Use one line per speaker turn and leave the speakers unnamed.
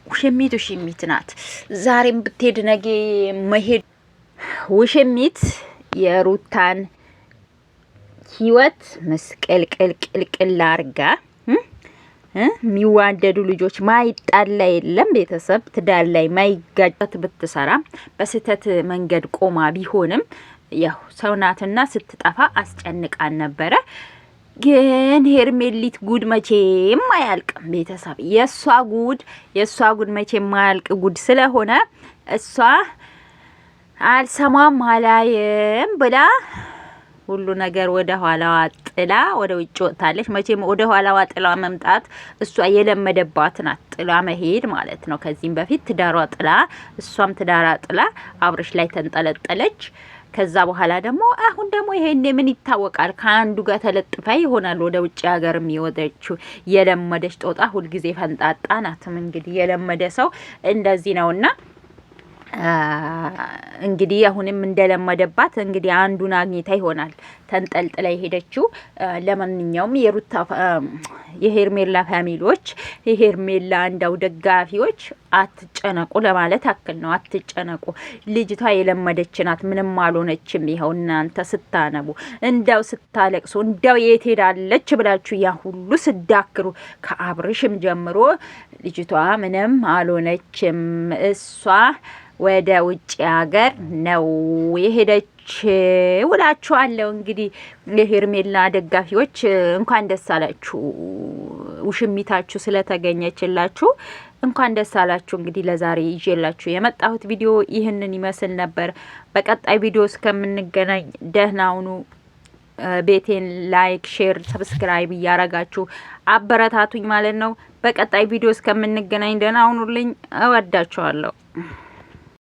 ውሽሚት ናት። ዛሬም ብትሄድ ነገ መሄድ ውሽሚት የሩታን ህይወት መስቀልቅልቅልቅል አርጋ የሚዋደዱ ልጆች ማይጣላ የለም። ቤተሰብ ትዳር ላይ ማይጋጨት ብትሰራ በስተት መንገድ ቆማ ቢሆንም ያው ሰውናትና ስትጠፋ አስጨንቃን ነበረ። ግን ሄርሜሊት ጉድ መቼም አያልቅም። ቤተሰብ የሷ ጉድ መቼም ማያልቅ ጉድ ስለሆነ እሷ አልሰማም አላየም ብላ ሁሉ ነገር ወደ ኋላዋ ጥላ ወደ ውጭ ወጣለች። መቼም ወደ ኋላዋ ጥላ መምጣት እሷ የለመደባት ናት፣ ጥላ መሄድ ማለት ነው። ከዚህም በፊት ትዳሯ ጥላ እሷም ትዳራ ጥላ አብርሽ ላይ ተንጠለጠለች። ከዛ በኋላ ደግሞ አሁን ደግሞ ይሄን ምን ይታወቃል ከአንዱ ጋር ተለጥፋ ይሆናል ወደ ውጭ ሀገር የሚወደችው። የለመደች ጦጣ ሁልጊዜ ፈንጣጣ ናትም። እንግዲህ የለመደ ሰው እንደዚህ ነውና እንግዲህ አሁንም እንደለመደባት እንግዲህ አንዱን አግኝታ ይሆናል ተንጠልጥላ የሄደችው። ለማንኛውም የሩታ የሄርሜላ ፋሚሊዎች የሄርሜላ እንዳው ደጋፊዎች አትጨነቁ ለማለት አክል ነው። አትጨነቁ፣ ልጅቷ የለመደች ናት፣ ምንም አልሆነችም። ይኸው እናንተ ስታነቡ እንዳው ስታለቅሱ እንዳው የት ሄዳለች ብላችሁ ያ ሁሉ ስዳክሩ ከአብርሽም ጀምሮ ልጅቷ ምንም አልሆነችም። እሷ ወደ ውጭ ሀገር ነው የሄደች ውላችኋለሁ። እንግዲህ የሄርሜላ ደጋፊዎች እንኳን ደስ አላችሁ፣ ውሽሚታችሁ ስለተገኘችላችሁ እንኳን ደስ አላችሁ። እንግዲህ ለዛሬ ይዤላችሁ የመጣሁት ቪዲዮ ይህንን ይመስል ነበር። በቀጣይ ቪዲዮ እስከምንገናኝ ደህና ሁኑ። ቤቴን ላይክ፣ ሼር፣ ሰብስክራይብ እያረጋችሁ አበረታቱኝ ማለት ነው። በቀጣይ ቪዲዮ እስከምንገናኝ ደህና ሁኑልኝ። እወዳችኋለሁ።